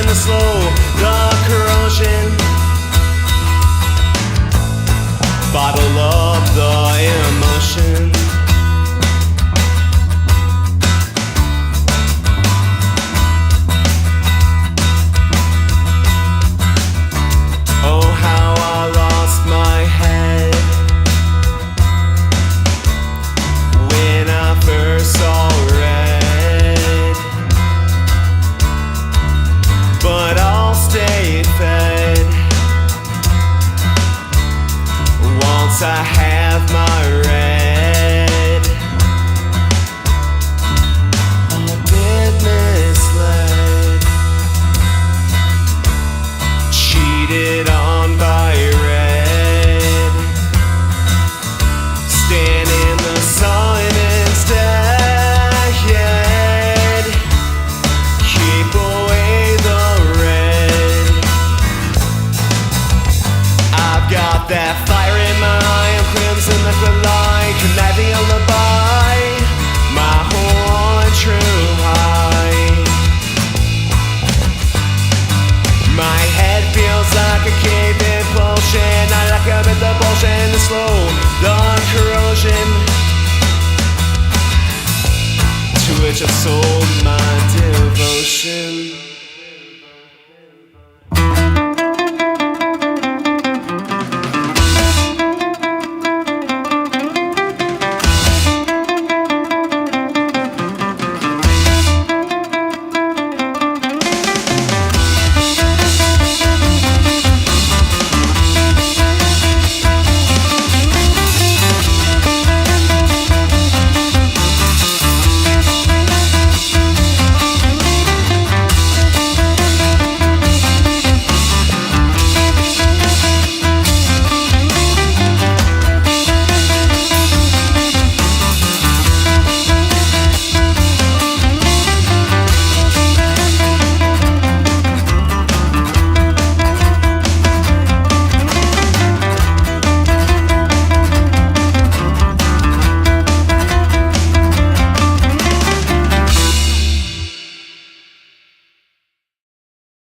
To slow the corrosion, bottle up the emotion. Oh, how I lost my head when I first saw red. But I'll stay fed once I have my red. I've been misled, cheated on by red. Stand in the sun instead. Keep away the red. I've got that fire in my eye, and crimson liquid light, conniving alibi, my whole true high. My head feels like a cave implosion. I like a bit of bullshit to slow the corrosion, to which I've sold my devotion.